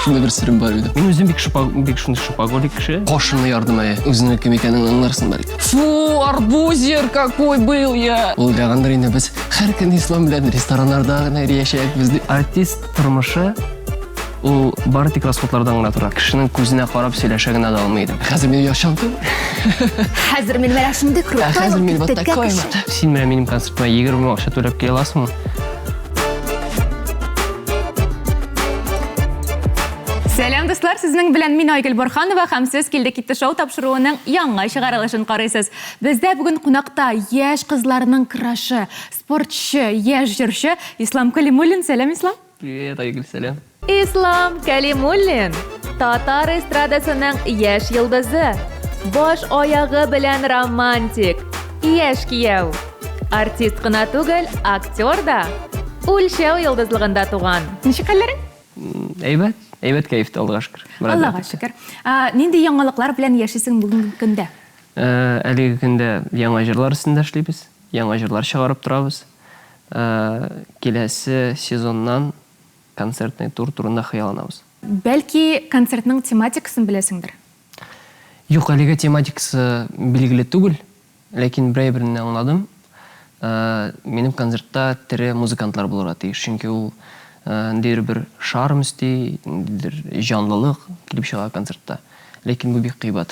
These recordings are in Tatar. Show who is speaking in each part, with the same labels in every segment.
Speaker 1: Şunda bir sırrım var idi.
Speaker 2: Мен өзім бек шундай шопоголик кіші.
Speaker 1: Qo'shimni yordamaya o'zini kim ekanini anglarsin balki. Fu, arbuzер какой был я. O'ylaganda endi biz har kuni islom bilan restoranlarda yashayapmiz.
Speaker 2: Артист тұрмышы ол бары тек расходлардан ғана тұрады. Кішінің көзіне қарап сөйлеше генә де алмайды.
Speaker 1: Hozir meni yoshimda.
Speaker 3: Hozir men mana shunday kruтой.
Speaker 1: Hozir men вот такой.
Speaker 2: Сен менә менің концертыма 20 мың ақша төлеп келе аласыңмы?
Speaker 4: Сәлам достар, сезнең белән мин Айгөл Борханова һәм сез Килде китте шоу тапшыруының яңа чыгарылышын карыйсыз. Бездә бүген кунакта яшь кызларның крашы, спортчы, яшь җырчы Ислам Калимуллин. Сәлам, Ислам.
Speaker 2: Привет, Айгөл, сәлам.
Speaker 4: Ислам Калимуллин, татар эстрадасының яшь йылдызы, баш аягы белән романтик, яшь кияү. Артист кына түгел, актер да. Үлчәү йылдызлыгында туган. Ничек хәлләрең?
Speaker 2: Әйбәт кәефте, Аллаға шөкер.
Speaker 4: Аллаға шөкер. Нинди яңалыклар белән яшисең бүгенге көндә?
Speaker 2: Әлеге көндә яңа җырлар өстендә эшлибез, яңа җырлар чыгарып торабыз. Киләсе сезоннан концертный тур турында хыялланабыз.
Speaker 4: Бәлки концертның тематикасын беләсеңдер.
Speaker 2: Юк, әлеге тематикасы билгеле түгел, ләкин берәйберне аңладым. Минем концертта тере музыкантлар булырга тиеш, чөнки ул ниндидер бер шарм өсти, ниндидер җанлылык килеп чыга концертта. Ләкин бу бик кыйбат.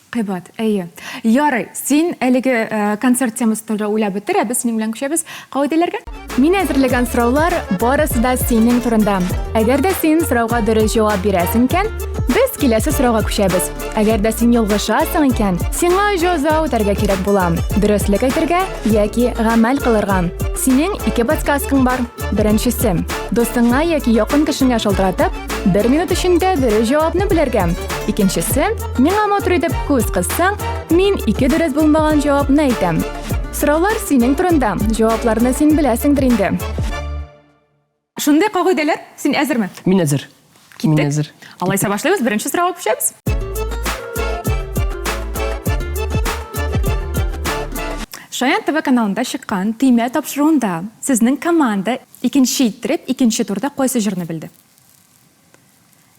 Speaker 4: Кыйбат, әйе. Ярый, син әлеге концерт темасы турында уйлап бетер, без синең белән күчәбез кагыйдәләргә.
Speaker 3: Мин әзерләгән сораулар барысы да синең турында. Әгәр дә син сорауга дөрес җавап бирәсең икән, без киләсе сорауга күчәбез. Әгәр дә син ялгышасың икән, сиңа җәза үтәргә кирәк була. Дөреслекә әйтергә яки гамәл кылырга. Синең ике подсказкаң бар. Беренчесе, достыңа яки якын кешеңә шалтыратып, 1 минут эчендә дөрес җавапны белергә. Икенчесе, миңа матур итеп күз кыссаң, мин ике дөрес булмаган җавапны әйтәм. Сораулар синең турында. Җавапларны син беләсеңдер инде.
Speaker 4: Шундый кагыйдәләр, син әзерме?
Speaker 2: Мин әзер. Мин әзер.
Speaker 4: Алайса башлыйбыз, беренче сорауга күчәбез. Шаян ТВ каналында чыккан тыйма тапшыруында сезнең команда икенче иттереп, икенче турда кайсы җырны белде?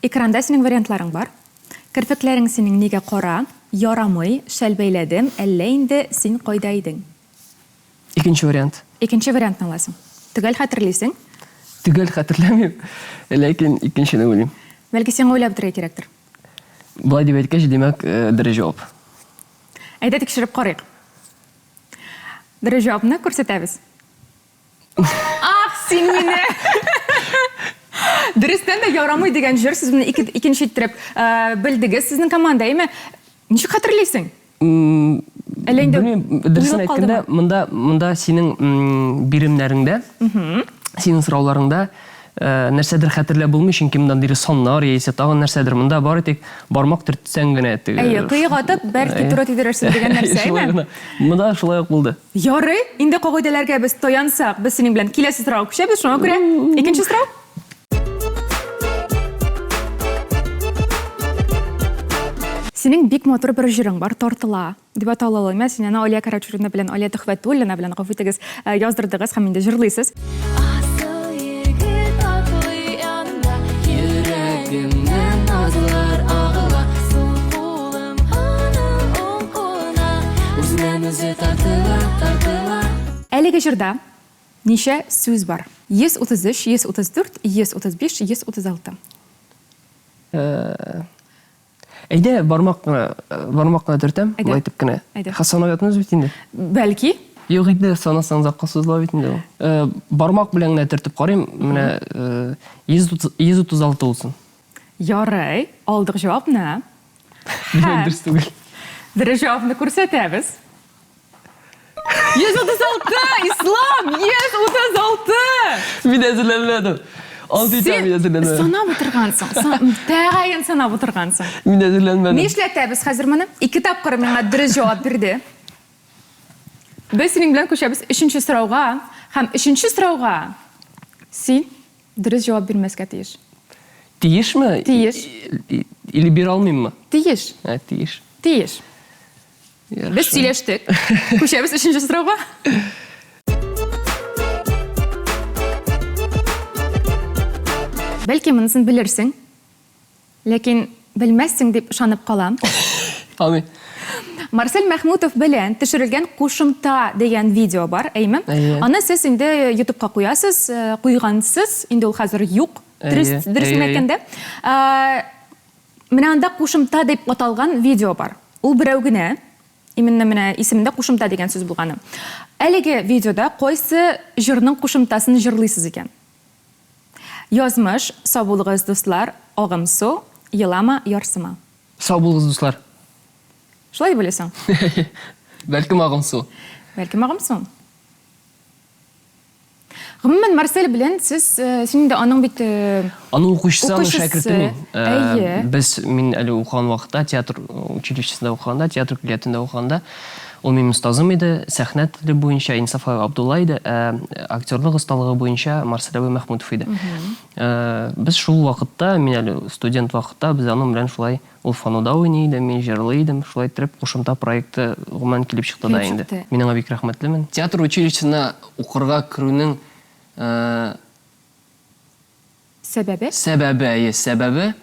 Speaker 4: Экранда синең вариантларың бар. Керфекләрең синең нигә кара, ярамый, шәл бәйләдем, әллә инде син кайда идең?
Speaker 2: Икенче вариант.
Speaker 4: Икенче вариантны аласың. Төгәл хәтерлисең?
Speaker 2: Төгәл хәтерләмим, ләкин икенчене уйлыйм.
Speaker 4: Бәлки син уйлап торырга кирәктер.
Speaker 2: Булай дип әйткәч, димәк, дөрес җавап.
Speaker 4: Әйдә тикшереп карыйк. Дөрес җавапны күрсәтәбез. Ах, син мине! Дөрестән дә ярамый дигән җыр сез моны икенче иттереп белдегез. Сезнең команда, әйме? Ничек хәтерлисең?
Speaker 2: Дөресен әйткәндә, монда синең биремнәреңдә, синең сорауларыңда нәрсәдер хәтерләп булмый, чөнки монда дире саннар яисә тагын нәрсәдер монда бары тик бармак төртсәң генә теге.
Speaker 4: Әйе, кыйга атып, бәлки туры тидерерсең дигән нәрсә, әйме?
Speaker 2: Монда шулай ук булды.
Speaker 4: Ярый, инде кагыйдәләргә без таянсак, без синең белән киләсе сорауга күчәбез, шуңа күрә икенче сорау. Синең бик матур бер җырың бар, тартыла. Дип атала алмас, син аны Алия Карачурина белән, Алия Төхвәтуллина белән гафу итегез, яздырдыгыз һәм инде җырлыйсыз. Әлеге җырда ничә сүз бар? 133, 134, 135, 136.
Speaker 2: Әйдә, бармакны төртәм, булай итеп кенә. Хасанаятны бит инде.
Speaker 4: Бәлки.
Speaker 2: Юк инде, санасаң закка сузлап бит инде. Бармак белән генә төртеп карыйм, менә 136 булсын.
Speaker 4: Ярый, алдык җавапны.
Speaker 2: Дөрес түгел.
Speaker 4: Дөрес җавапны күрсәтәбез. 136! Ислам! 136!
Speaker 2: Мин әзерләнмәдем. Алты итәм әзерләнмәдем.
Speaker 4: Санап утыргансың. Тәгаен санап утыргансың.
Speaker 2: Мин әзерләнмәдем.
Speaker 4: Нишләтәбез хәзер моны? 2 тапкыр миңа дөрес җавап бирде. Без синең белән күчәбез 3нче сорауга, һәм 3нче сорауга син дөрес җавап бирмәскә тиеш.
Speaker 2: Тиешме?
Speaker 4: Тиеш.
Speaker 2: Или бирә алмыйммы?
Speaker 4: Тиеш.
Speaker 2: Тиеш.
Speaker 4: Тиеш. Без сөйләштек. Күчәбез 3нче сорауга. Бәлки монысын белерсең. ләкин белмәссең дип ышанып калам.
Speaker 1: Амин.
Speaker 4: Марсель Мәхмүтов белән төшерелгән кушымта дигән видео бар, әйме? Аны сез инде YouTube-ка куясыз, куйгансыз, инде ул хәзер юк. Дөресен әйткәндә. Менә анда кушымта дип аталган видео бар. Ул берәү генә, именно менә исемендә кушымта дигән сүз булганы. Әлеге видеода кайсы җырның кушымтасын җырлыйсыз икән? Язмыш, сау булыгыз, дуслар, агым су, елама, ярсыма.
Speaker 1: Сау булыгыз, дуслар.
Speaker 4: Шулай дип беләсең?
Speaker 1: Бәлкем агым су.
Speaker 4: Бәлкем агым су. Гомумән Марсель белән сез син дә аның бит
Speaker 1: аның укучысы, аның шәкерте
Speaker 4: мин.
Speaker 1: Мин әле укыган вакытта театр училищесында укыганда, театр көллиятында укыганда, ул минем остазым иде, сәхнә теле буенча Инсафа Абдулла иде, актерлык осталыгы буенча Марсель Мәхмүтов иде. Без шул вакытта, мин әле студент вакытта, без аның белән шулай ул фонуда уйный иде, мин җырлый идем, шулай итеп кушымта проекты гомумән килеп чыкты да инде. Мин аңа бик рәхмәтлемен. Театр училищесына укырга керүнең
Speaker 4: Сәбәбе?
Speaker 1: Сәбәбе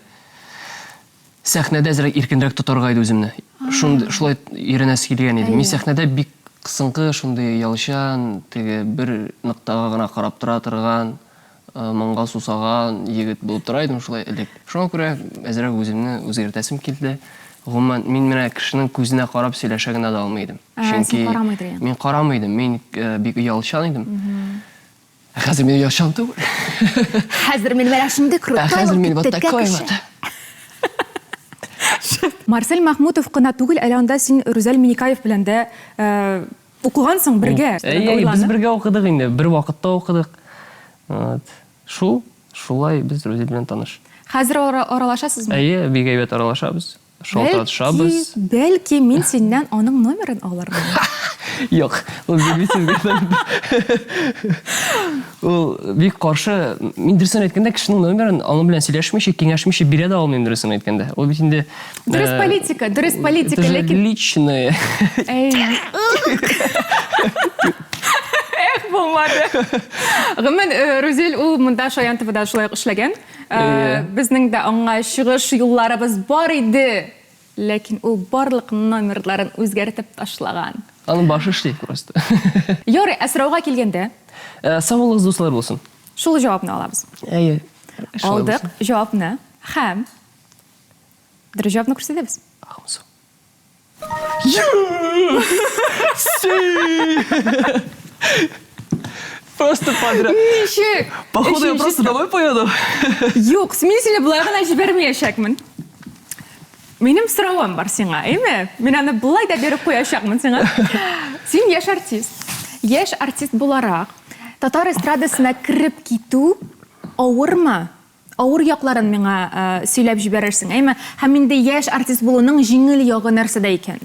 Speaker 1: сәхнәдә әзрәк иркенрәк тотарга иде үземне. Шулай иренәс килгән иде. Мин сәхнәдә бик кысынкы, шундый ялчан, теге бер ноктага гына карап тора торган, моңга сусаган егет булып тора идем шулай элек. Шуңа күрә әзрәк үземне үзгәртәсем килде. Гомумән мин менә кешенең күзенә карап сөйләшә генә дә алмый идем. Чөнки мин карамый идем, мин бик ялчан идем. Хәзер мин ялчан түгел.
Speaker 4: Хәзер мин менә шундый крутой.
Speaker 1: Хәзер мин вот такой вот.
Speaker 4: Марсель Мәхмүтов кына түгел, әле анда син Рүзәл Миникаев белән дә укыгансың бергә.
Speaker 1: Без бергә укыдык инде, бер вакытта укыдык. Шулай без Рүзәл белән таныш.
Speaker 4: Хәзер аралашасызмы?
Speaker 1: Бик әйбәт аралашабыз. Шалтыратышабыз.
Speaker 4: Бәлки мин синнән аның номерын алырмын.
Speaker 1: Юк, ул белмисез. Ул бик каршы. Мин дөресен әйткәндә кешенең номерын аның белән сөйләшмичә, киңәшмичә бирә дә алмыйм дөресен әйткәндә. Ул бит инде
Speaker 4: дөрес политика, ләкин
Speaker 1: личное.
Speaker 4: Булмады. Гомумән Рүзел ул монда Шаян ТВ-да шулай эшләгән. Безнең дә аңа чыгыш юлларыбыз бар иде. Ләкин ул барлык номерларын үзгәртеп ташлаган.
Speaker 1: Аның башы эшли просто.
Speaker 4: Ярый, асрауга килгәндә,
Speaker 1: сау булыгыз, дуслар булсын.
Speaker 4: Шул җавапны алабыз. Алдык җавапны һәм дөрес җавапны күрсәтәбез.
Speaker 1: Просто подряд.
Speaker 4: Ничек?
Speaker 1: Походу я просто домой поеду.
Speaker 4: Юк, мин сине болай гына җибәрмәячәкмен. Минем сорауым бар сиңа, әйме? Мин аны болай да биреп куячакмын сиңа. Син яшь артист. Яшь артист буларак, татар эстрадасына кирип китү авырмы? Авыр якларын миңа сөйләп җибәрерсең, әйме? Һәм инде яшь артист булуның җиңел ягы нәрсәдә икән?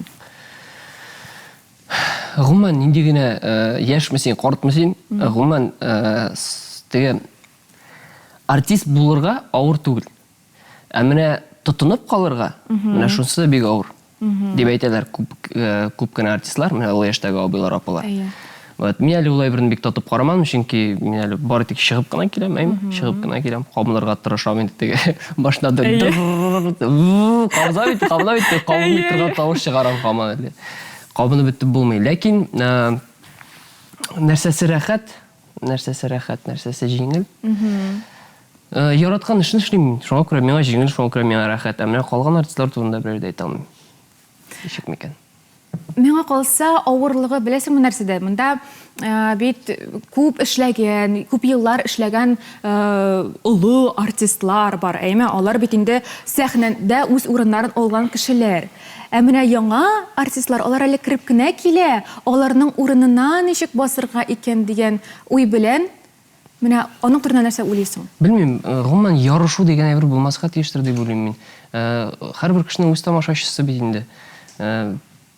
Speaker 1: Гомумән нинди генә яшьме син, картмы син? Гомумән теге артист булырга авыр түгел. Ә менә тотынып калырга, менә шунысы бик авыр. Дип әйтәләр күп кенә артистлар, менә ул яшьтәге абыйлар, апалар. Вот, мин әле улай берен бик тотып карамадым, чөнки мин әле бары тик чыгып кына киләм, чыгып кына киләм, кабынырга тырышам инде теге башына кабыза бит, кабынып торган тавыш чыгарам каман әле. Кабынып бетеп булмый, ләкин нәрсәсе рәхәт, нәрсәсе җиңел. Яраткан эшне эшлим, шуңа күрә миңа җиңел, шуңа күрә миңа рәхәт. Ә менә калган артистлар турында берәр дә әйтә алмыйм. Ничек микән?
Speaker 4: Миңа калса, авырлыгы беләсеңме нәрсәдә? Монда бит күп эшләгән, күп еллар эшләгән олы артистлар бар, әйме? Алар бит инде сәхнәдә үз урыннарын алган кешеләр. Ә менә яңа артистлар, алар әле кирип кенә килә, аларның урынына ничек басырга икән дигән уй белән менә аның турында нәрсә уйлыйсың?
Speaker 1: Белмим, гомумән ярышу дигән әйбер булмаска тиештер дип уйлыйм мин. Һәрбер кешенең үз тамашачысы бит инде.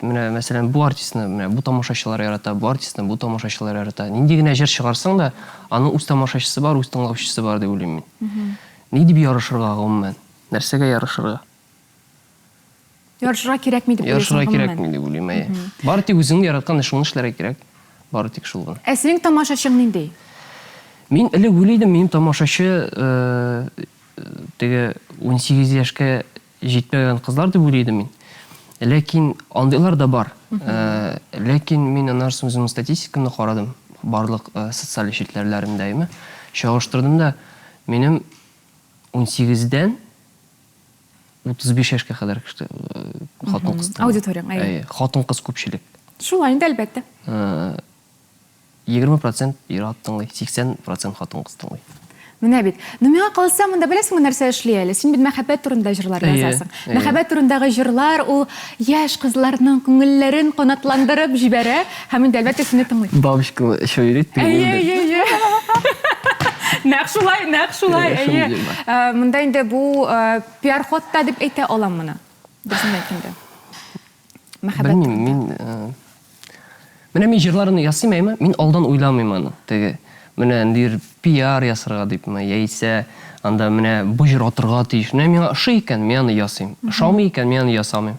Speaker 1: Менә мәсәлән, бу артистны, менә бу тамашачылар ярата, бу артистны бу тамашачылар ярата. Нинди генә җыр чыгарсаң да, аның үз тамашачысы бар, үз тыңлаучысы бар дип уйлыйм мин. Ни дип ярышырга гомумән? Нәрсәгә ярышырга?
Speaker 4: Ярышырга кирәкми дип уйлыйсың?
Speaker 1: Ярышырга кирәкми дип уйлыйм. Бары тик үзең яраткан эшеңне эшләргә кирәк. Бары тик шул гына.
Speaker 4: Ә синең тамашачың нинди?
Speaker 1: Мин элек уйлыйдым, минем тамашачы
Speaker 2: теге 18 яшькә җитмәгән кызлар дип уйлыйдым мин. Ләкин андыйлар да бар. Ләкин мин аннан соң үземнең статистикамны карадым. Барлык социаль челтәрләремдә, чагыштырдым да, минем 18-дән 35 яшькә кадәр хатын-кыз.
Speaker 4: Аудиторияң, әйе.
Speaker 2: Хатын-кыз күпчелек.
Speaker 4: Шулай инде әлбәттә.
Speaker 2: 20% ир тыңлый, 80% хатын-кыз тыңлый.
Speaker 4: Менә бит. Миңа калса, монда беләсеңме нәрсә эшли әле? Син бит мәхәббәт турында җырлар язасың. Мәхәббәт турындагы җырлар ул яшь кызларның күңелләрен канатландырып җибәрә, һәм инде әлбәттә сине тыңлый.
Speaker 2: Бабушка шойрит.
Speaker 4: Әйе. Нәкъ шулай, әйе. Монда инде бу пиар ходта дип әйтә алам моны. Безнең әйткәндә. Мәхәббәт.
Speaker 2: Белмим, мин җырларны ясыйммы? Мин алдан уйламыйм аны. Теге менә дир пиар ясарга дипме, яисә анда менә бу җыр атырга тиеш. Менә миңа ошый икән, мин аны ясыйм. Ошамый икән, мин аны ясамыйм.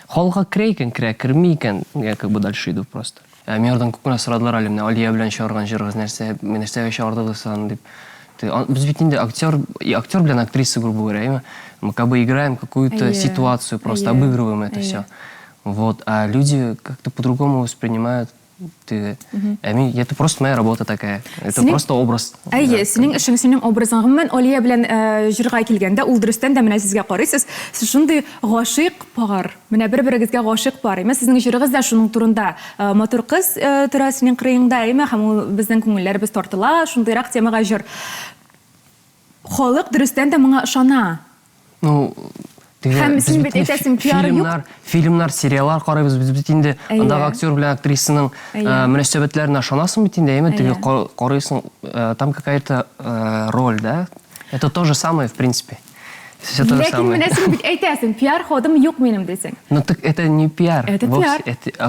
Speaker 2: Халыкка керә икән, керми икән, я как бы дальше иду просто. Миннән күп кенә сорадылар әле, менә Алия белән чыгарган җырыгыз нәрсәгә чыгардыгыз аны дип. Без ведь инде актер белән актриса, грубо говоря, мы как бы играем какую-то ситуацию, просто обыгрываем это все. Вот, а люди как-то по-другому воспринимают. Это просто моя работа такая. Это просто образ.
Speaker 4: Әйе, синең эшең, синең образың. Гомумән, Алия белән җырга килгәндә, ул дөрестән дә менә сезгә карыйсыз. Сез шундый гашыйк пар. Менә бер-берегезгә гашыйк пар. Сезнең җырыгыз да шуның турында. Матур кыз тора синең кырыеңда, һәм ул безнең күңелләребез тартыла, шундыйрак темага җыр. Халык дөрестән дә моңа ышана.
Speaker 2: Ну,
Speaker 4: Һәм син бит әйтәсең, пиары юк.
Speaker 2: Фильмнар, сериаллар карыйбыз, без бит инде андагы актер белән актрисаның мөнәсәбәтләренә ышанасың бит инде, теге карыйсың, там какая-то роль, да? Это то же самое, в принципе. Все то же самое.
Speaker 4: Ләкин менә син бит әйтәсең, пиар ходым юк минем дисең.
Speaker 2: Ну так это не пиар.
Speaker 4: Это пиар.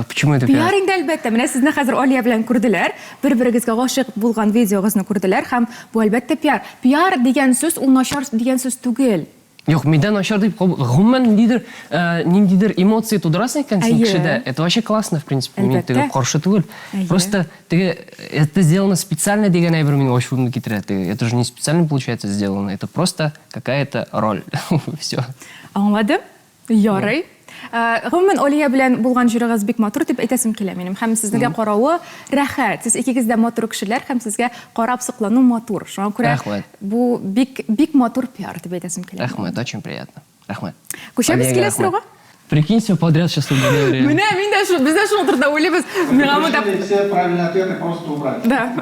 Speaker 2: Почему это пиар?
Speaker 4: Пиар инде әлбәттә. Менә сезне хәзер Алия белән күрделәр, бер-берегезгә гашык булган видеогызны күрделәр, һәм бу әлбәттә пиар. Пиар дигән сүз ул начар дигән сүз түгел.
Speaker 2: Юк, миндән начар дип, гомумән ниндидер эмоции тудырасың икән син кешедә. Это вообще классно, в принципе. Мин теге каршы түгел. Просто теге это сделано специально дигән әйбер мине ачуымны китерә. Это же не специально получается сделано, это просто какая-то роль. Всё.
Speaker 4: Аңладым? Ярый. Гомумән, Алия белән булган җырыгыз бик матур дип әйтәсем килә минем. Һәм сезгә каравы рәхәт. Сез икегез дә матур кешеләр, һәм сезгә карап соклану матур. Шуңа күрә бу бик матур пиар дип әйтәсем килә.
Speaker 2: Рәхмәт, очень приятно. Рәхмәт.
Speaker 4: Күчәбез килә сорауга?
Speaker 2: Прикинь, все подряд сейчас уговорили.
Speaker 4: Менә мин дә шу, без дә шуны турында уйлыйбыз. Миңа монда
Speaker 5: все правильные ответы просто убрать.
Speaker 4: Да.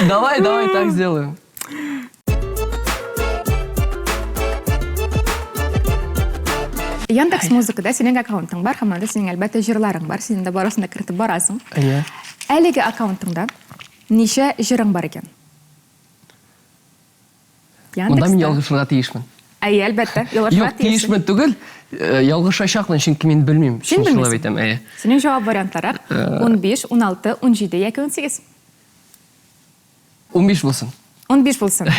Speaker 2: Давай так сделаем.
Speaker 4: Яндекс Музыкада синең аккаунтың бар, һәм анда синең әлбәттә җырларың бар. Син дә барысына кертеп барасың.
Speaker 2: Әйе.
Speaker 4: Әлеге аккаунтыңда ничә җырың бар икән?
Speaker 2: Монда мин ялгышырга тиешмен.
Speaker 4: Әйе, әлбәттә, ялгышырга
Speaker 2: Юк, тиешмен түгел. Ялгышачакмын, чөнки мин белмим.
Speaker 4: Син
Speaker 2: Шулай әйтәм, әйе.
Speaker 4: Синең җавап вариантлары 15, 16, 17 яки 18.
Speaker 2: 15 булсын.
Speaker 4: 15 булсын.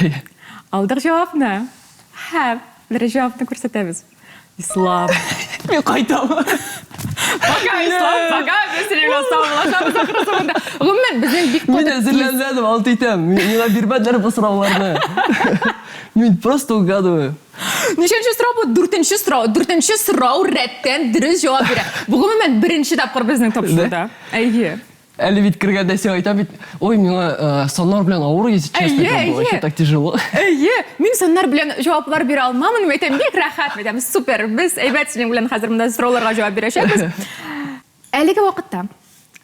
Speaker 4: Алдык җавапны. Һәм бер җавапны күрсәтәбез. Ислам.
Speaker 2: Мен кайтам.
Speaker 4: Пока ислам, пока бесрегә саулашабыз ахырсында. Гомумән безнең бик
Speaker 2: Мин әзерләнмәдем, алт итәм. Миңа бирмәделәр бу сорауларны. Мин просто угадываю.
Speaker 4: Ничәнче сорау бу? Дүртенче сорау рәттән дөрес җавап бирә. Бу гомумән беренче тапкыр безнең тапшыруда. Әйе.
Speaker 2: Әле бит кергәндә син әйтәм бит, ой, миңа саннар белән авыр, если честно, вообще так тяжело.
Speaker 4: Әйе, мин саннар белән җаваплар бирә алмамын, әйтәм, бик рәхәт, әйтәм, супер. Без әйбәт синең белән хәзер монда сорауларга җавап бирәчәкбез. Әлеге вакытта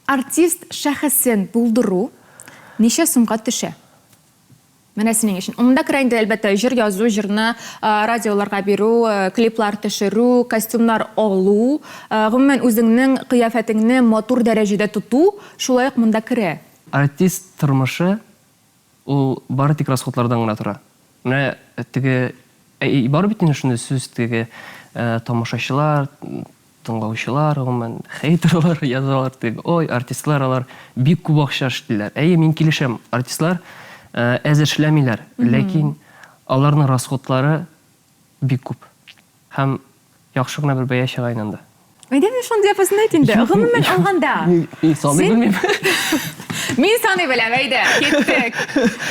Speaker 4: артист шәхесен булдыру ничә сумга төшә? Менә синең өчен. Монда керә инде әлбәттә җыр язу, җырны радиоларга бирү, клиплар төшерү, костюмнар алу, гомумән үзеңнең кыяфәтеңне матур дәрәҗәдә тоту, шулай ук монда керә.
Speaker 2: Артист тормышы ул бары тик расходлардан гына тора. Менә теге бар бит инде шундый сүз, теге тамашачылар, тыңлаучылар, гомумән хейтерлар язалар, теге ой, артистлар алар бик күп акча эшлиләр. Әйе, мин килешәм, артистлар әзер эшләмиләр, ләкин аларның расходлары бик күп. Һәм яхшы гына бер бәя чыгайны анда.
Speaker 4: Әйдә, шундый япасын әйт инде. Гомумән алганда.
Speaker 2: Саный белмим.
Speaker 4: Мин саный беләм, әйдә, киттек.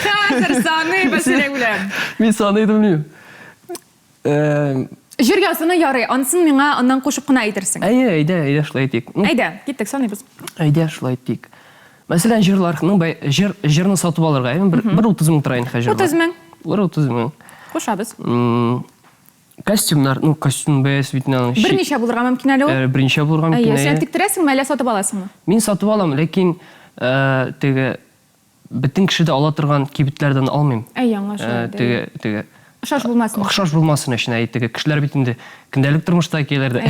Speaker 4: Хәзер саный бәсерәк беләм.
Speaker 2: Мин саный белмим.
Speaker 4: Җыр язуны ярый, ансын миңа аннан кушып кына әйтерсең.
Speaker 2: Әйдә, шулай итик.
Speaker 4: Әйдә, киттек, саныйбыз.
Speaker 2: Әйдә, шулай итик. Мәсәлән, җырны сатып алырга, бер 30 мең торайын хәҗер.
Speaker 4: 30 мең.
Speaker 2: 30 мең.
Speaker 4: Кушабыз.
Speaker 2: Костюмнар, костюм бәясе бит
Speaker 4: Берничә булырга мөмкин әле ул?
Speaker 2: Берничә булырга мөмкин.
Speaker 4: Әйе, сен тиктерәсеңме, әллә сатып аласыңмы?
Speaker 2: Мин сатып алам, ләкин теге бөтен кеше дә ала торган кибетләрдән алмыйм.
Speaker 4: Әйе, аңлашылды.
Speaker 2: Теге
Speaker 4: Охшаш булмасын.
Speaker 2: Охшаш булмасын өчен әйтеге кешеләр бит инде көндәлек тормышта киләләр дә.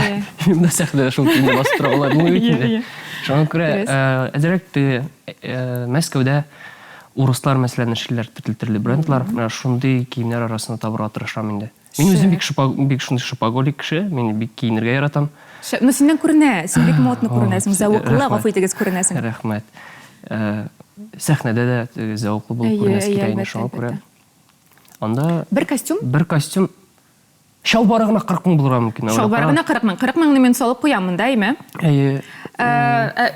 Speaker 2: Менә сәхнәдә шул киемне басып тора алар ник бит инде. Шуңа күрә әзрәк теге Мәскәүдә урыслар мәсәлән эшләр төрле брендлар, менә шундый киемнәр арасында табырга тырышам инде. Мин үзем бик шундый шопоголик кеше, мин бик киенергә яратам.
Speaker 4: Ну синнән күренә, син бик модны күренәсең, зәвыклы, гафу итегез күренәсең.
Speaker 2: Рәхмәт. Сәхнәдә дә зәвыклы булып күренәсең кирәк инде шуңа күрә. Анда
Speaker 4: Бер костюм?
Speaker 2: Бер костюм шалбары гына 40 мең булырга мөмкин.
Speaker 4: Шалбары гына 40 мең. 40 меңне мин салып куям монда, әйме?
Speaker 2: Әйе.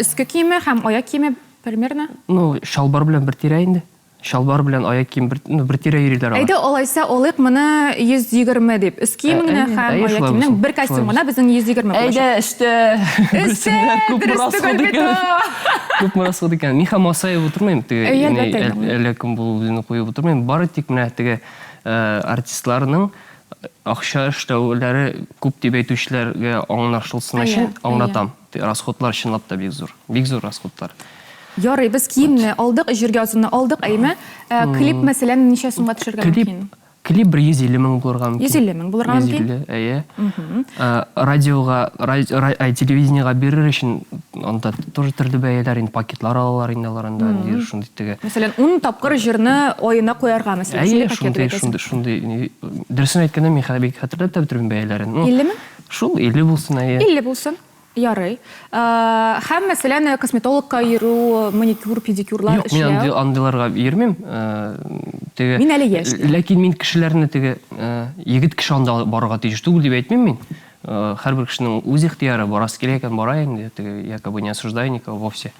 Speaker 4: Өске киеме һәм аяк киеме примерно?
Speaker 2: Ну, шалбар белән бер тирә инде. Шалбар белән аяк кием бер тирә йөриләр алар.
Speaker 4: Әйдә, алайса алык моны 120 дип. Өске киемеңне һәм аяк киемеңнең бер костюм гына безнең 120 булачак.
Speaker 2: Әйдә,
Speaker 4: Өстә
Speaker 2: күп расход икән. Мин һәм асаеп утырмыйм. Әле кем булуын куеп утырмыйм. Бары тик менә теге артистларның акча эшләүләре күп дип әйтүчеләргә аңлашылсын өчен аңлатам. Расходлар чынлап та бик зур. Бик зур расходлар.
Speaker 4: Ярый, біз киемне алдык, җырга язуны алдык, әйме? Клип мәсәлән ничә сумга төшәргә мөмкин?
Speaker 2: Клип 150 мең булырга мөмкин.
Speaker 4: 150 мең булырга мөмкин?
Speaker 2: 150, әйе. Радиога, телевидениега бирер өчен анда тоже төрле бәяләр инде, пакетлар алалар инде аларында, шундый теге.
Speaker 4: Мәсәлән, 10 тапкыр җырны аена куярга мәсәлән,
Speaker 2: әйе, шундый. Дөресен әйткәндә, мин хәбик хәтерләп тә бетермим бәяләрен.
Speaker 4: 50 мең?
Speaker 2: Шул 50 булсын, әйе.
Speaker 4: 50 булсын. Ярый. Һәм мәсәлән, косметологка йөрү, маникюр, педикюрлар эшләү.
Speaker 2: Юк, мин андыйларга йөрмим. Теге.
Speaker 4: Мин әле яшь.
Speaker 2: Ләкин мин кешеләрне теге егет кеше анда барырга тиеш түгел дип әйтмим мин. Һәрбер кешенең үз ихтыяры, барасы кирәк икән бара инде, теге якобы не осуждаю никого вовсе.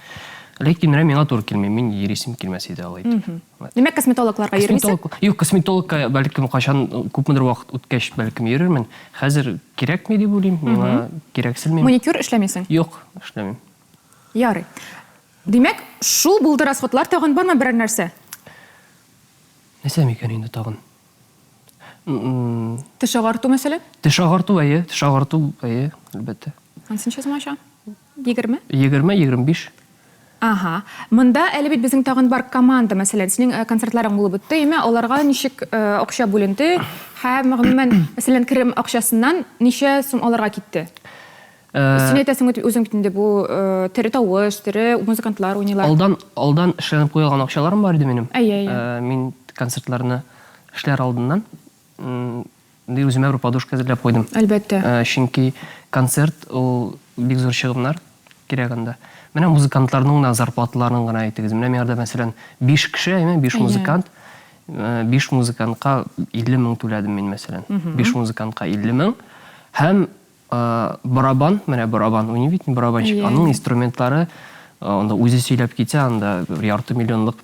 Speaker 2: Ләкин менә миңа туры килми, мин йөрисем килмәс иде алай.
Speaker 4: Демәк, косметологларга йөрмисең?
Speaker 2: Юк, косметологка бәлкем качан күпмедер вакыт үткәч бәлкем йөрермен. Хәзер кирәкми дип уйлыйм, миңа кирәкселми.
Speaker 4: Маникюр эшләмисең?
Speaker 2: Юк, эшләмим.
Speaker 4: Ярый. Демәк, шул булды расходлар, тагын бармы берәр нәрсә?
Speaker 2: Нәрсә микән инде тагын?
Speaker 4: Теш агарту мәсәлән?
Speaker 2: Теш агарту, әйе, әлбәттә.
Speaker 4: Ансынча сумаша? 20?
Speaker 2: 20-25.
Speaker 4: Ага. Монда әле бит безнең тагын бар команда, мәсәлән, синең концертларың булып үтте, әйме? Аларга ничек акча бүленде? Һәм гомумән, мәсәлән, керем акчасыннан ничә сум аларга китте? Син әйтәсең үзең бит инде бу тере тавыш, тере музыкантлар уйныйлар.
Speaker 2: Алдан эшләнеп куелган акчаларым бар иде минем.
Speaker 4: Әйе.
Speaker 2: Мин концертларны эшләр алдыннан үземә бер подушка әзерләп куйдым.
Speaker 4: Әлбәттә.
Speaker 2: Чөнки концерт ул бик зур чыгымнар кирәк анда. Менә музыкантларның да зарплаталарын гына әйтегез. Менә миңа 5 кеше, 5 музыкант, 5 музыкантка 50 мең түләдем мин мәсәлән. 5 музыкантка 50 мең. Һәм барабан, менә барабан, уйный бит барабанчик. Аның инструментлары анда үзе сөйләп китә, анда 1,5 миллионлык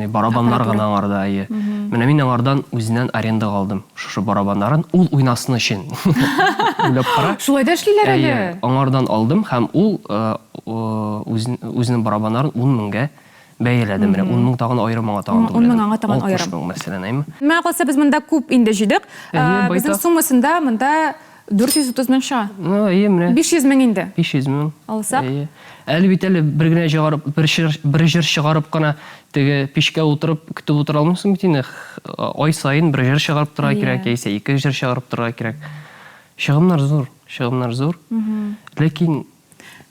Speaker 2: барабаннар гына аңарда, әйе. Менә мин аңардан үзеннән арендага алдым шушы барабаннарын, ул уйнасын өчен. Уйлап кара.
Speaker 4: Шулай да эшлиләр әле.
Speaker 2: Аңардан алдым һәм ул үзенең барабаннарын 10 меңгә бәяләде. Менә 10 мең тагын аерым аңа тагын.
Speaker 4: 10 мең аңа тагын аерым.
Speaker 2: Мәсәлән, әйме?
Speaker 4: Менә калса без монда күп инде җыйдык. Безнең суммасында монда 430 мең ша.
Speaker 2: Әйе, менә.
Speaker 4: 500 мең инде.
Speaker 2: 500 мең.
Speaker 4: Алсак.
Speaker 2: Әйе. Әле бит әле бер генә чыгарып, бер җыр чыгарып кына теге пешкә утырып көтеп утыра алмыйсың бит инде. Ай сайын бер җыр чыгарып торырга кирәк, яисә 2 җыр чыгарып торырга кирәк. Чыгымнар зур. Ләкин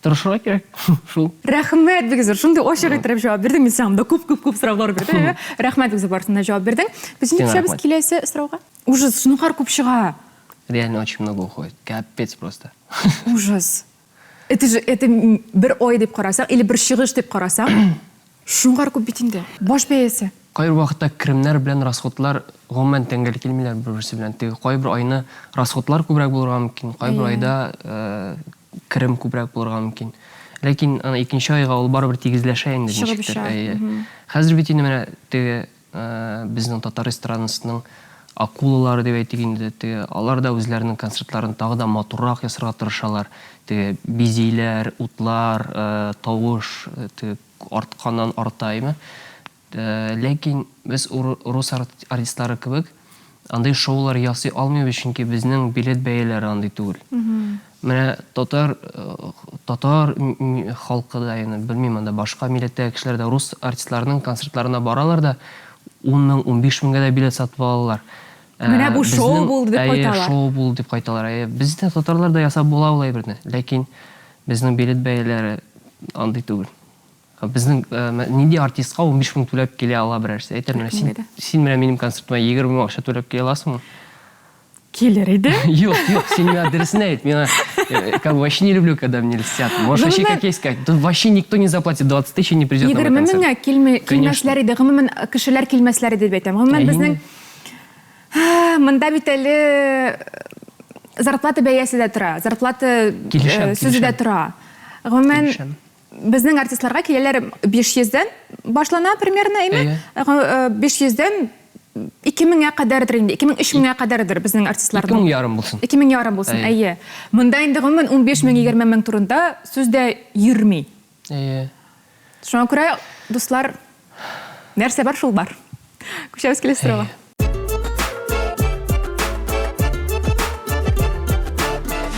Speaker 2: тырышырга кирәк. Шул.
Speaker 4: Рәхмәт бик зур. Шундый ачык итеп җавап бирдең. Мин сиңа күп сораулар бирдем. Рәхмәт бик зур барысына җавап бирдең. Без ник шәбез киләсе сорауга? Ужас, шуныкар күп чыга.
Speaker 2: Реально очень много уходит. Капец просто.
Speaker 4: Ужас. Это бер ай дип карасаң, или бер чыгыш дип карасаң, шуңар күп бит инде. Баш бәясе.
Speaker 2: Кайбер вакытта кремнәр белән расходлар гомумән тәңгәл килмиләр бер-берсе белән. Теге кайбер айны расходлар күбрәк булырга мөмкин, кайбер айда крем күбрәк булырга мөмкин. Ләкин аны икенче айга ул барыбер тигезләшә инде
Speaker 4: Чыгып
Speaker 2: ничектер.
Speaker 4: оча.
Speaker 2: Хәзер бит инде менә теге безнең татар эстрадасының акулалары дип әйтик инде, теге алар да үзләренең концертларын тагы да матуррак ясарга тырышалар. Теге бизиләр, утлар, тавыш, теге артканнан артаймы. Ләкин без рус артистлары кебек андай шоулар ясый алмыйбыз, чөнки безнең билет бәяләре андай түгел. Менә татар халкы да, яны белмим, анда башка милләттәге кешеләр дә рус артистларының концертларына баралар да 10 мең, 15 меңгә дә билет сатып алалар.
Speaker 4: Менә бу шоу булды дип кайталар.
Speaker 2: Шоу булды дип кайталар. Бездә татарлар да ясап була ул әйберне. Ләкин безнең билет бәяләре андый түгел. Безнең нинди артистка 15 мең түләп килә ала берәрсе? Әйтермен, син менә минем концертыма 20 мең акча түләп килә аласыңмы?
Speaker 4: Килер иде.
Speaker 2: Yok, син миңа дөресен әйт. Миңа как вообще не люблю, когда мне льстят. Можешь вообще как есть сказать. Тут вообще никто не заплатит 20 тысяч и не придет на мой концерт.
Speaker 4: 20 меңгә килмәсләр иде. Гомумән кешеләр килмәсләр иде дип әйтәм. Гомумән безнең монда бит әле зарплата бәясе дә тора. Зарплата сүзе дә тора. Гомумән безнең артистларга киләләр 500-дән башлана примерно, әйме? 500-дән 2000-гә кадәрдер инде, 2000-3000-гә кадәрдер безнең артистларның.
Speaker 2: 2000 ярым булсын.
Speaker 4: 2000 ярым булсын, әйе. Монда инде гомумән 15 мең, 20 мең турында сүз дә йөрми.
Speaker 2: Әйе.
Speaker 4: Шуңа күрә, дуслар, нәрсә бар, шул бар. Күчәбез киләсе сорауга.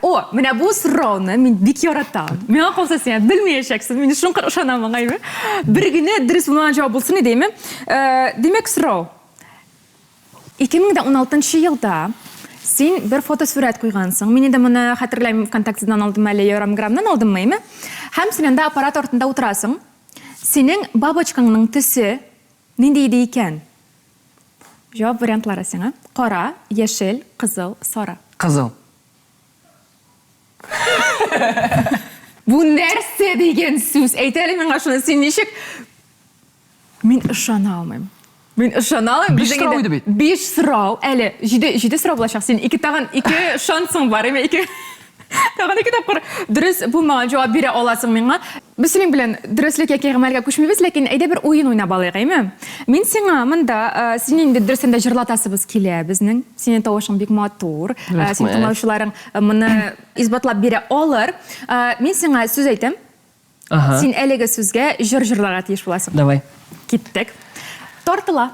Speaker 4: О, менә бу сорауны мин бик яратам. Миңа калса син белмәячәксең, мин шуңкыр ышанам аңайбы. Бер генә дөрес булган җавап булсын идеме? Демәк сорау. 2016 елда син бер фотосурәт куйгансың. Мин инде моны хәтерләйм, ВКонтактедан алдым әле, Ярымграмнан алдым мыймы? Һәм син анда аппарат артында утырасың. Синең бабочкаңның төсе нинди иде икән? Җавап вариантлары сиңа: кара, яшел, кызыл, сары.
Speaker 2: Кызыл.
Speaker 4: Бу нәрсә дигән сүз? Әйтәле миңа шуны, син ничек? Мин ышана алмыйм. Мин ышана алмыйм.
Speaker 2: 5 сорау иде бит.
Speaker 4: 5 сорау. Әле 7 сорау булачак. Син 2 шансың бар, эме? 2 тагын 2 тапкыр дөрес булмаган җавап бирә аласың миңа. Без синең белән дөреслеккә яки гамәлгә күчмибез, ләкин әйдә бер уен уйнап алыйк, әйме? Мин сиңа монда син инде дөресендә җырлатасыбыз килә безнең. Синең тавышың бик матур. Син тыңлаучыларың моны исбатлап бирә алыр. Мин сиңа сүз әйтәм. Син әлеге сүзгә җыр җырларга тиеш буласың.
Speaker 2: Давай.
Speaker 4: Киттек. Тартыла.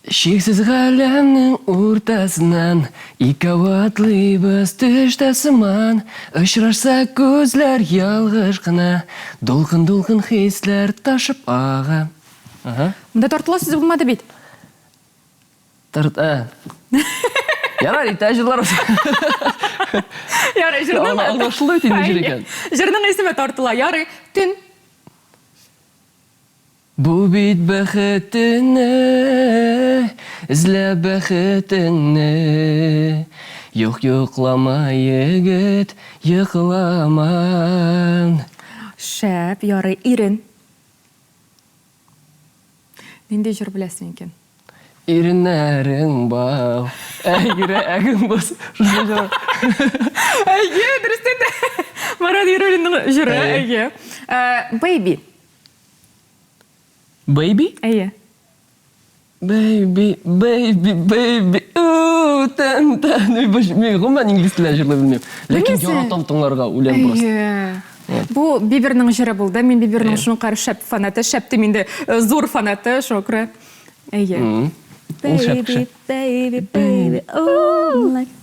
Speaker 2: Шексіз ғалемнің ортасынан икәү атлыйбыз төштә сыман. Очрашса күзләр ялгыш кына, дулкын-дулкын хисләр ташып ага.
Speaker 4: Монда тартыла сүзе булмады бит.
Speaker 2: Ярар, итә җырлар.
Speaker 4: Ярый, җырның.
Speaker 2: Аңлашылды бит инде җыр икән.
Speaker 4: Җырның исеме тартыла. Ярый, төн.
Speaker 2: Бу бит бәхетеңне, эзлә бәхетеңне. Юк, йоклама, егет, йокламан.
Speaker 4: Шәп, ярый, ирен. Нинди җыр беләсең икән?
Speaker 2: Иреннәрең бау, әгере әгең бас.
Speaker 4: Әйе, дөрестән дә. Марат Ерулинның җыры, әйе. Baby.
Speaker 2: Baby?
Speaker 4: Әйе.
Speaker 2: Baby, baby, baby. Тән. Мен гомумән инглиз телен җырлый белмим. Ләкин яратам тыңларга үләм просто.
Speaker 4: Әйе. Бу Биберның җыры булды. Мин Биберның шуңкар шәп фанаты, шәптем инде зур фанаты, шуңа күрә. Әйе. Baby, baby, baby. Oh, like.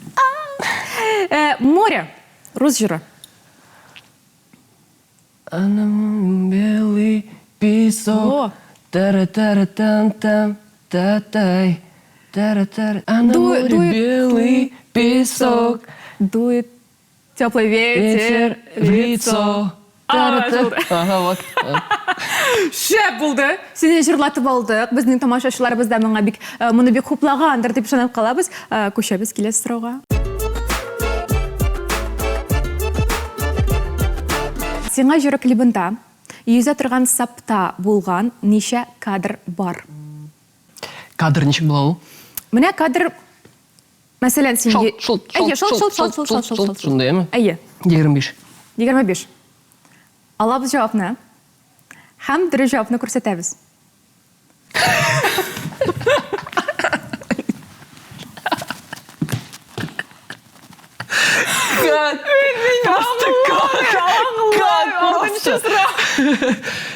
Speaker 4: Море. Рус җыры.
Speaker 2: Анам белый песок. Тара-тара-там-там, та-тай. Тара-тара. Анам белый песок.
Speaker 4: Дует теплый ветер в лицо.
Speaker 2: Ага, вот.
Speaker 4: Шәп булды. Сине җырлатып алдык. Безнең тамашачыларыбыз да моңа бик моны бик хуплагандыр дип ышанып калабыз. Күчәбез киләсе сорауга. Сиңа җыры клибында йөзә торган сапта булган ничә кадр бар?
Speaker 2: Кадр ничек була ул?
Speaker 4: Менә кадр, мәсәлән, син...
Speaker 2: Шул. Шундый, әме?
Speaker 4: Әйе.
Speaker 2: 25.
Speaker 4: 25. Алабыз жауапны. Һәм дөрес жауапны күрсәтәбез.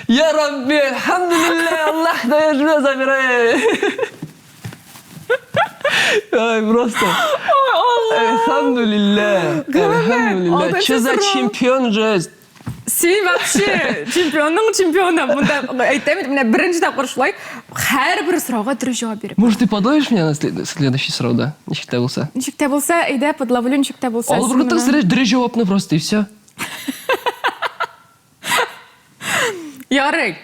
Speaker 2: يا ربي الحمد لله الله ده يجمع زميري просто الحمد لله что за чемпион же
Speaker 4: Сен вообще чемпионның чемпионы. Бұнда айтамын, міне бірінші тапқыр шулай, әрбір сұрауға дұрыс жауап беріп.
Speaker 2: Может, ты подловишь меня на следующий сұрау, да? Ничекте болса.
Speaker 4: Ничекте болса, айда, подловлю, ничекте болса.
Speaker 2: Ал бір күтті дұрыс жауапны просто, и все.
Speaker 4: Ярый.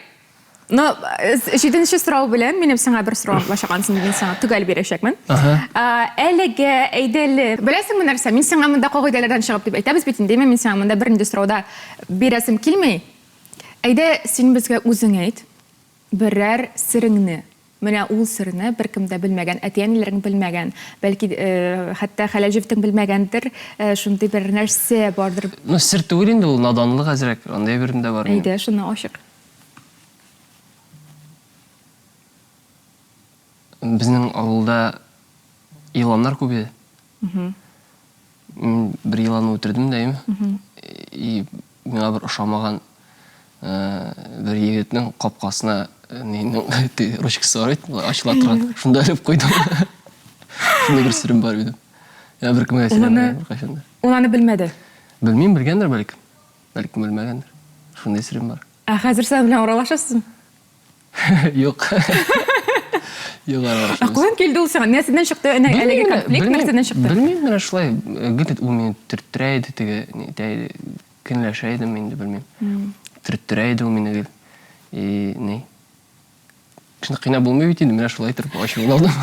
Speaker 4: Но жетінші сұрау білем, менем саңа бір сұрау башақансың деген саңа түгәл берешекмін. Әліге, әйдәлі. Білесің мін нәрсе, мен саңа мұнда қоғайдалардан шығып деп айтабыз бетінде, мен саңа мұнда бірінде сұрауда бересім келмей. Әйді сен бізге өзің айт, бірәр сіріңні, міне ол сіріні бір кімді білмеген, әтейенілерің білмеген, бәлкі хатта хәләжевтің білмегендір, шынды бір нәрсе бардыр.
Speaker 2: Ну, сір түгіл енді ол наданлық әзірек, ондай бірінде бар.
Speaker 4: Әйді, шыны ашық.
Speaker 2: Біздің ауылда иландар көп еді. Мен бір иланы өтірдім дәйім. И меңа бір ұшамаған бір егетінің қапқасына ручкасы бар еді, ашыла тұрады. Шында іліп қойдым. Шында бір сірім бар едім. Бір кімге сірем қашында.
Speaker 4: Оланы білмеді?
Speaker 2: Білмеймін, білгендір бәлкім. Бәлкім білмегендір. Шындай сірем бар.
Speaker 4: Қазір сән білен оралашасың?
Speaker 2: Жоқ.
Speaker 4: Ақылын келді ол саған, нәсіден шықты, әлеге конфликт нәрседен шықты?
Speaker 2: Білмеймін, мен ашылай, гүлет ол мені түрттірәйді, кінләшәйді, мен де білмеймін. Түрттірәйді ол мені гүл. И не? Кішінде қина болмай бетейді, мен ашылай тұрып, ашығын алдым.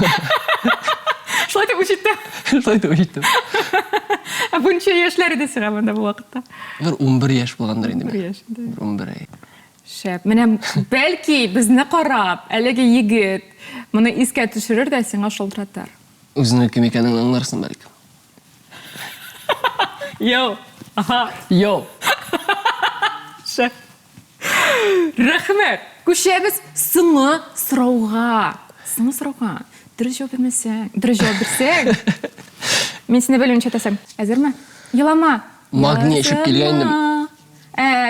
Speaker 4: Шылай деп өшетті?
Speaker 2: Шылай деп өшетті.
Speaker 4: Бұнша ешілері де сыға бұнда бұл уақытта?
Speaker 2: Бір 11 еш болғандар енді мен. 11 ай.
Speaker 4: Шәп, мене бәлки бізні қарап, әліге егет, мұны иске түшірір де сен ашылдыратар.
Speaker 2: Өзінің кім екенің аңларсың бәлкім.
Speaker 4: Йоу, аха.
Speaker 2: Йоу.
Speaker 4: Шәп. Рахмет. Көшеміз сыңы сұрауға. Сыңы сұрауға. Дұрыс жауап бермесең, дұрыс жауап берсең. Мен сені бөлім четесем. Әзір ме? Елама.
Speaker 2: Магния ішіп келгендім.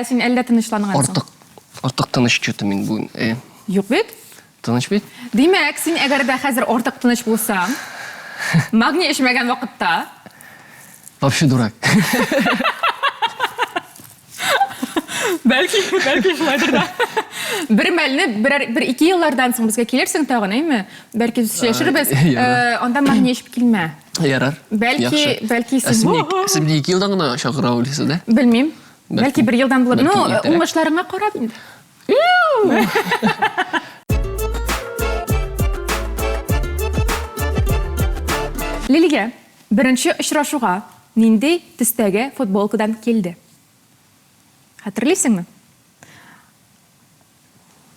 Speaker 4: Сен әлде тынышланған соң.
Speaker 2: Артық тыныш что-то мен бүгін.
Speaker 4: Жоқ бет?
Speaker 2: Тыныш бет?
Speaker 4: Демек, сен әгер де қазір ортақ тыныш болсаң, магния ішмеген вақытта...
Speaker 2: Вообще дурак.
Speaker 4: Бәлки шылайдыр да. Бір мәліні, бір-екі еллардан соң бізге келерсің тағын, әйме? Бәлки шешір біз, онда магния ішіп келме.
Speaker 2: Ярар.
Speaker 4: Бәлки сен...
Speaker 2: Сіз бір 2 елдан ғына шақыра олесі, да?
Speaker 4: Білмейм. Бәлки бір елдан болады. Ну, оңғышларыңа қарап енді. Лилиге, бірінші ұшырашуға нендей түстәге футболкадан келді? Хатырлайсың ма?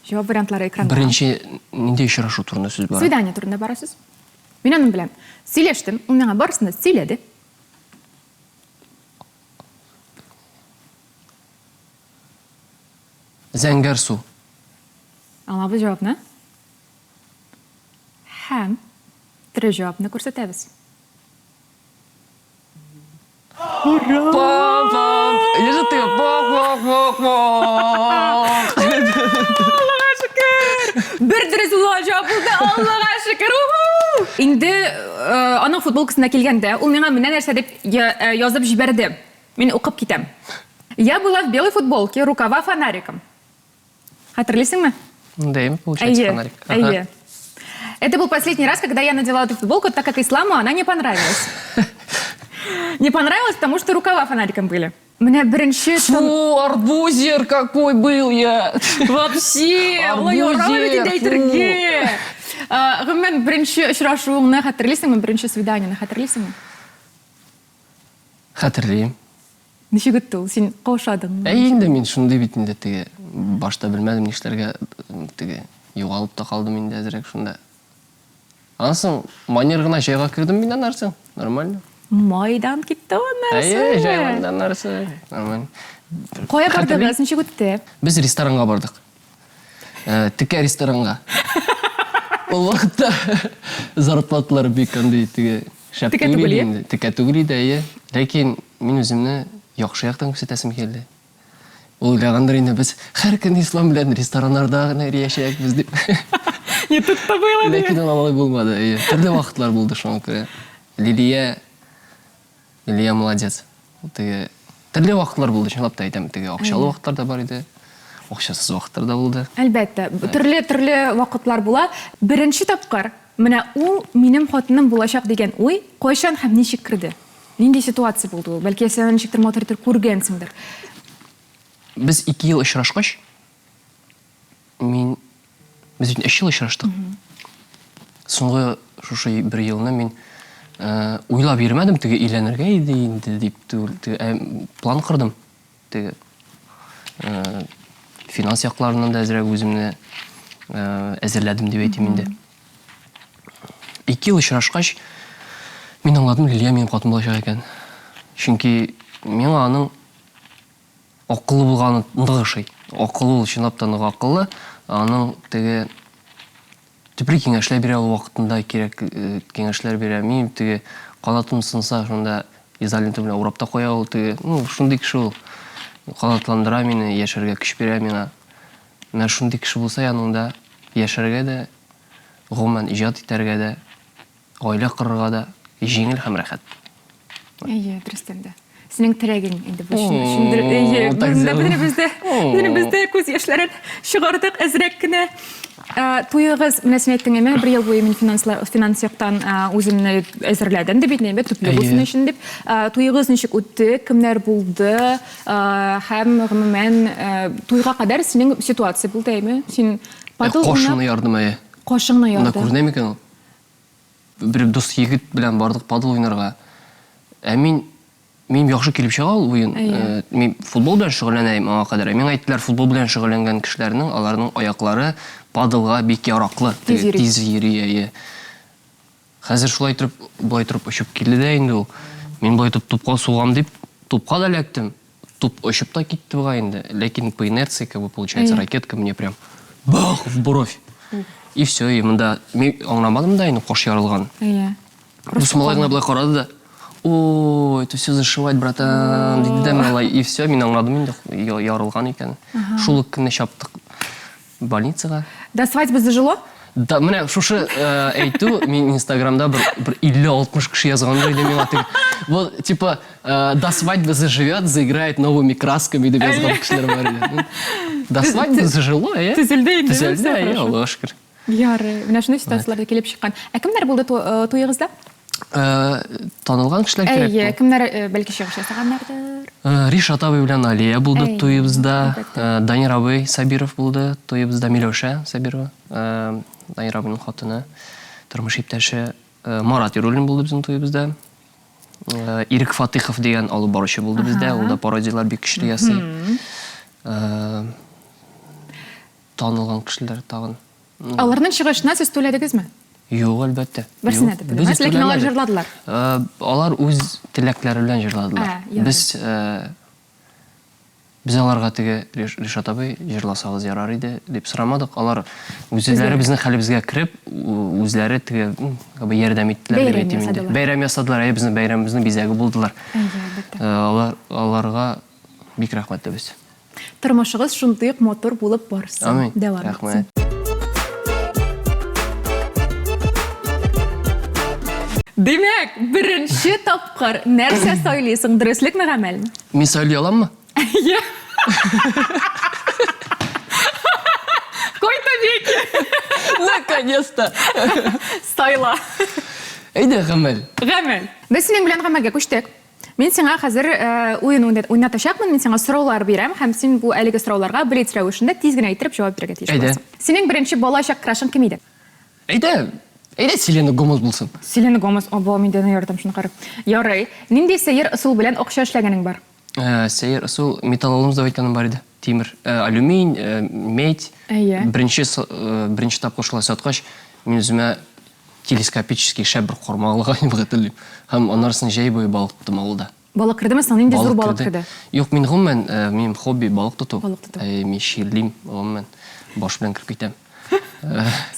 Speaker 4: Жауап вариантлары экранда.
Speaker 2: Бірінші нендей ұшырашу турында сөз бар?
Speaker 4: Свидание турында барасыз. Мен оның білем. Сөйлештім, ол меңа барысында сөйледі.
Speaker 2: Зәңгәр су.
Speaker 4: Алабыз жауапны. Һәм тірі жауапны көрсетеміз.
Speaker 2: Пам-пам! Ежі ты пам-пам-пам-пам!
Speaker 4: Аллаға шүкір! Бір дұрыс жауап болды, Аллаға шүкір! Енді аның футболкасына келгенде, ол меңа міне нәрсе деп yazып жіберді. Мен оқып кетем. Я была в белой футболке, рукава фонариком. Хатырлайсың ма?
Speaker 2: Да, им получается фонарик.
Speaker 4: Айе. Это был последний раз, когда я надела эту футболку, так как исламу она не понравилась. Не понравилось, потому что рукава фонариком были. Мне бірінші...
Speaker 2: Фу, арбузер какой был я!
Speaker 4: Вообще! Арбузер! Ғымен бірінші ұшырашуыңны хатырлайсың ма? Бірінші свиданияны хатырлайсың ма?
Speaker 2: Хатырлайым.
Speaker 4: Неше күтті ол? Сен қауышадың?
Speaker 2: Енді мен шынды бетінде башта білмәдім нешлерге юғалып та қалдым енді әзірек шында. Ансын, манер ғына жайға кірдім мен анарсың. Нормально.
Speaker 4: Майдан кетті о нәрсе.
Speaker 2: Жайғанда нарсы. Нормально.
Speaker 4: Кая
Speaker 1: Хәтерлим.
Speaker 4: бардыгыз, ничек үтте?
Speaker 1: Без ресторанга бардык. Текә ресторанга. Ул вакытта зарплаталар бик андый теге шәп
Speaker 4: Текә түгел, иә?
Speaker 1: инде. Текә түгел иде, әйе. Ләкин мин үземне яхшы яктан күрсәтәсем килде. Ул уйлагандыр инде без һәр көн ислам белән рестораннарда гына яшәячәкбез дип.
Speaker 4: Не тут-то было,
Speaker 1: Ләкин ул алай булмады. Әйе. Төрле вакытлар булды шуңа күрә. Лилия молодец. Теге төрле вакытлар булды, чынлап та әйтәм. Теге акчалы вакытлар да бар иде. Акчасыз вакытлар да булды.
Speaker 4: Әлбәттә, төрле вакытлар була. Беренче тапкыр менә ул минем хатыным булачак дигән уй кайчан һәм ничек керде? Нинди ситуация булды ул? Бәлки сен ничектер мотор күргәнсеңдер.
Speaker 1: Без 2 ел очрашкач, без 3 ел очраштык. Соңгы шушы 1 елны мин уйлап йөрмәдем, теге өйләнергә иде инде дип план кырдым. Теге финанс якларынан да әзрәк үземне әзерләдем дип әйтим инде. 2 ел очрашкач, мин аңладым, Лилия минем хатын булачак икән. Чөнки мин аның акыллы булганын ныгышый. Акыллы ул, чынлап та нык акыллы. Аның теге төпле киңәшләр бирә ул вакытында, кирәк киңәшләр бирә. Мин теге канатым сынса, шунда изолента белән урап та куя ул, теге, шундый кеше ул. Канатландыра мине, яшәргә көч бирә миңа. Менә шундый кеше булса яныңда, яшәргә дә, гомумән иҗат итәргә дә, гаилә корырга да җиңел һәм рәхәт.
Speaker 4: Әйе, дөрестән дә. Синең теләгең инде бу шундыр. Әйе, бездә күз яшьләрен чыгардык әзрәк кенә. Туйыгыз, менә син әйттең, 1 ел буе мин финанс яктан үземне әзерләдем дип әйтәм, төпле булсын өчен дип. Туйыгыз ничек үтте, кемнәр булды, һәм гомумән туйга кадәр синең ситуация булды, әйме? Син
Speaker 1: Кашыңны ярдым, әйе.
Speaker 4: Кашыңны
Speaker 1: Анда
Speaker 4: ярдым.
Speaker 1: күренә микән ул? Бер дус егет белән бардык падл уйнарга. Мин яхшы килеп чыга ул уен. Мин футбол белән шөгыльләнәм аңа кадәр. Мин әйттеләр, футбол белән шөгыльләнгән кешеләрнең, аларның аяклары падлга бик яраклы, тиз йөри. Хәзер шулай торып, булай торып очып килде дә инде ул. Мин булай торып тупка сугам дип, тупка да ләктем. Туп очып та китте буга инде. Ләкин по инерции, как бы получается, ракетка мне прям бах в бровь. И все, и монда мин аңламадым да инде каш ярылган.
Speaker 4: Әйе.
Speaker 1: Бус малай гына булай карады да. Ой, это все зашивать, братан. Диде дә малай. И все, мин аңладым инде ярылган икән. Шул көнне чаптык больницага.
Speaker 4: Да свадьба зажило?
Speaker 1: Да, менә шушы әйтү мин Инстаграмда бер 50-60 кеше язган иде миңа теге. Вот типа до свадьбы заживет, заиграет новыми красками дип язган кешеләр бар иде. До свадьбы зажило, әйе?
Speaker 4: Төзелде инде.
Speaker 1: Төзелде, әйе, Аллаһка шөкер.
Speaker 4: Ярый. Менә шундый ситуацияларда килеп чыккан. Кемнәр булды туйыгызда?
Speaker 1: Танылган кешеләр
Speaker 4: Әйе,
Speaker 1: кирәк.
Speaker 4: кемнәр бәлки чыгыш ясаганнардыр?
Speaker 1: Ришат абый белән Алия булды
Speaker 4: Әйе,
Speaker 1: туйыбызда.
Speaker 4: әлбәттә.
Speaker 1: Данир абый Сабиров булды туйыбызда, Миләүшә Сабирова. Данир абыйның хатыны, тормыш иптәше. Марат Яруллин булды безнең туйыбызда. Ирек Фатихов дигән алып баручы булды бездә. Ул да пародиялар бик көчле ясый. Танылган кешеләр тагын.
Speaker 4: Аларның чыгышына сез түләдегезме?
Speaker 1: Юк, әлбәттә.
Speaker 4: Берсенә дә түләмәс, ләкин алар җырладылар.
Speaker 1: Алар үз теләкләре белән җырладылар.
Speaker 4: Ярый.
Speaker 1: Без аларга теге Ришат абый җырласагыз ярар иде дип сорамадык. Алар үзләре безнең хәлебезгә кирип, үзләре теге ярдәм иттеләр дип әйтим инде. Бәйрәм ясадылар, безнең бәйрәмебезнең бизәге булдылар. Аларга бик рәхмәт дибез.
Speaker 4: Тормышыгыз шундый мотор булып барсын.
Speaker 1: Амин.
Speaker 4: Дәвам
Speaker 1: Рәхмәт.
Speaker 4: Димәк, беренче тапкыр нәрсә сөйлисең, дөреслекме гамәлме?
Speaker 1: Мин сөйли аламмы?
Speaker 4: Я. Койта веки.
Speaker 1: Наконец-то.
Speaker 4: Сайла.
Speaker 1: Әйдә, гамәл.
Speaker 4: Гамәл. Без синең белән гамәлгә күчтек. Мин сиңа хәзер уен уйнатачакмын, мин сиңа сораулар бирәм, һәм син бу әлеге сорауларга блиц рәвешендә тиз генә әйтеп җавап бирергә тиеш буласың. Синең беренче балачак крашың кем иде?
Speaker 1: Әйдә, Селена Гомес булсын.
Speaker 4: Селена Гомес, аба, миндән ярдәм шуны карап. Ярый. Нинди сәер ысул белән акча эшләгәнең бар?
Speaker 1: Сәер ысул металлолом заводканым бар иде. Тимер, алюминий, медь.
Speaker 4: Әйе.
Speaker 1: Беренче тапкыр шулай саткач, мин үземә телескопический шәп бер кармаклыга нибәр телим. Һәм анарсын җәй буе балык тоттым авылда.
Speaker 4: Балык кірді ме? Сан инде зур балык кірді.
Speaker 1: Юк, мен гомумән, минем хобби балык тоту.
Speaker 4: Балык тоту.
Speaker 1: Мен ширлим, гомумән, баш белән кирип китәм.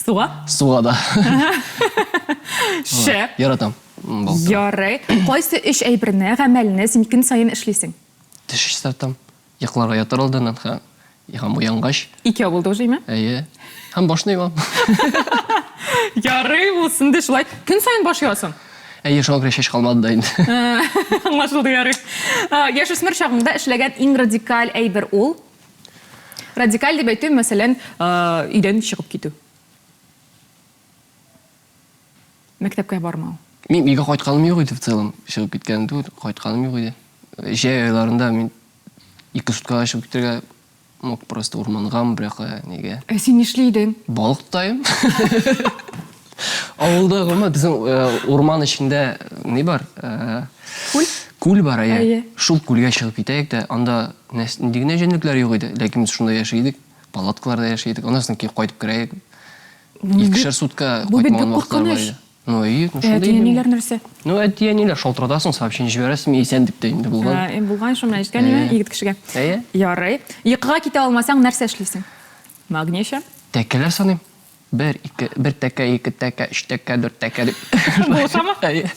Speaker 4: Суға?
Speaker 1: Суга да.
Speaker 4: Шәп.
Speaker 1: Яратам. Балык.
Speaker 4: Ярый. Кайсы эш әйберне, гамәлне син көн сайын эшлисең?
Speaker 1: Теш чистартам. Якларга ятар алдан, һәм уянгач,
Speaker 4: Икәү булды уже, ме?
Speaker 1: әйе, һәм башны юам.
Speaker 4: Ярый булсын ди шулай. Көн сайын баш ясың.
Speaker 1: Әйе, шуңа күрә чәч калмады да инде.
Speaker 4: Аңлашылды, ярый. Яшүсмер чагыңда эшләгән иң радикаль әйбер ул. Радикаль дип әйтү, мәсәлән, өйдән чыгып китү. Мәктәпкә бармау.
Speaker 1: Мин үйгә кайтканым юк иде в целом. Чыгып киткәнем түгел, кайтканым юк иде. Җәй айларында мин 2 суткага чыгып китәргә мог просто урмангам, бирәкә нигә.
Speaker 4: Син нишлидең?
Speaker 1: Балык тутайм. Авылда гына безнең урман эчендә ни бар?
Speaker 4: Күл?
Speaker 1: Күл бар,
Speaker 4: Әйе.
Speaker 1: әйе. Шул күлгә чыгып китәйек дә, анда нинди генә җәнлекләр юк иде. Ләкин без шунда яши идек, палаткаларда яши идек. Аннан соң кайтып керәек. 2 сутка
Speaker 4: Бу бит
Speaker 1: кайтмаган
Speaker 4: бик
Speaker 1: вакытлар бар
Speaker 4: куркыныч.
Speaker 1: иде. Ну, әйе, шунда
Speaker 4: Әтиәниләр нәрсә?
Speaker 1: Ну, әтиәниләр шалтыратасың, сообщение җибәрәсең, исән дип тә инде булган.
Speaker 4: Булган шуны әйткәнме,
Speaker 1: Әйе.
Speaker 4: егет кешегә.
Speaker 1: Әйе.
Speaker 4: Ярый. Йокыга китә алмасаң, нәрсә эшлисең? Магнеша?
Speaker 1: Тәкәләр саныйм. 1 тәкә, 2 тәкә, 3 тәкә, 4 тәкә дип.
Speaker 4: Булышамы?
Speaker 1: Әйе.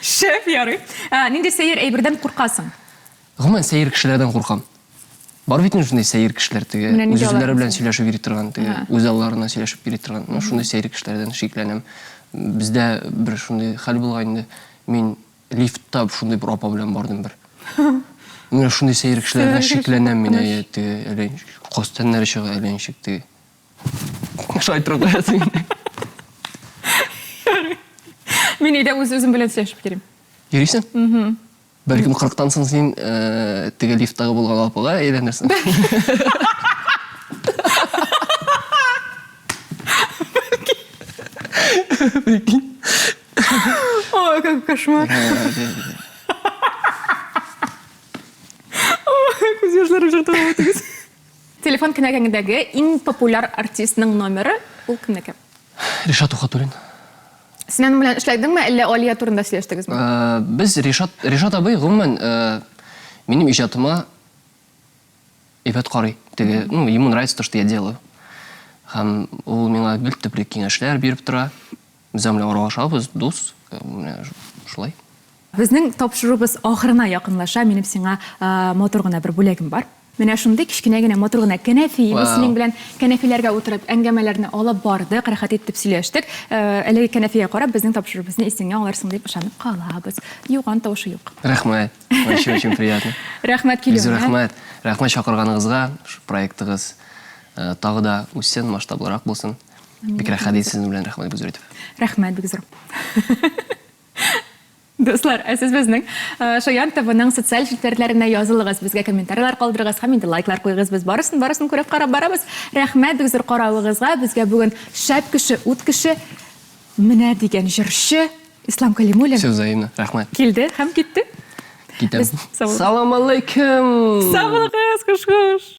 Speaker 4: Шеф, ярый. Нинди сәер әйбердән куркасың?
Speaker 1: Гомумән сәер кешеләрдән куркам. Бар бит шундай сәер кешеләр теге,
Speaker 4: Менә нинди
Speaker 1: үзләре
Speaker 4: алар
Speaker 1: белән
Speaker 4: син?
Speaker 1: сөйләшеп йөри торган, теге үз алларына сөйләшеп йөри торган. Ну, шундай сәер кешеләрдән шикләнәм. Бездә бер шундай хәл булган инде. Мин лифтта шундай бер апа белән бардым бер. Менә шундай сәер кешеләрдән шикләнәм мин, әйе, теге әлен костәннәр чыга, әлен теге. Шайтырып куясың.
Speaker 4: Мин өйдә үзем белән сөйләшеп йөрим.
Speaker 1: Йөрисең? Бәлкем 40-тан соң син теге лифттагы булган апага әйләнерсең.
Speaker 4: Ой, как кошмар. Күз яшьләре жыртып үтегез. Телефон кенәгәңдәге иң популяр артистның номеры ул кемнеке?
Speaker 1: Ришат Ухатуллин.
Speaker 4: Син аның белән эшләдеңме, әллә Алия турында сөйләштегезме?
Speaker 1: Без Ришат абый гомумән минем иҗатыма әйбәт карый. Теге, ну, ему нравится то, что я делаю. Һәм ул миңа гел төпле киңәшләр биреп тора. Без белән аралашабыз, дус. Менә шулай.
Speaker 4: Безнең тапшырубыз ахырына якынлаша. Минем сиңа мотор гына бер бүләгем бар. Менә шундый кичкенә генә мотор гына кәнәфи. Без синең белән кәнәфиләргә утырып әңгәмәләрне алып бардык, рәхәт итеп сөйләштек. Әлеге кәнәфигә карап безнең тапшырубызны исеңә алырсың дип ышанып калабыз. Юган тавышы юк.
Speaker 1: Рәхмәт. Очень приятно.
Speaker 4: Рәхмәт
Speaker 1: Бик
Speaker 4: килүеңә.
Speaker 1: рәхмәт. Рәхмәт чакырганыгызга, шу проектыгыз тагы да үссен, масштаблырак булсын. Бик рәхәт сезнең белән рәхмәт гүзәр итеп.
Speaker 4: Рәхмәт бик зур. Дуслар, сез безнең Шаян ТВ-ның социаль челтәрләренә язылыгыз, безгә комментарийлар калдырыгыз һәм инде лайклар куйыгыз. Без барысын күреп карап барабыз. Рәхмәт бик зур каравыгызга. Безгә бүген шәп кеше, ут кеше, менә дигән җырчы Ислам Калимуллин
Speaker 1: Все взаимно. Рәхмәт.
Speaker 4: килде һәм китте.
Speaker 1: Китәм.
Speaker 4: Сау-
Speaker 1: Салам алейкум.
Speaker 4: Сау булыгыз, хуш-хуш.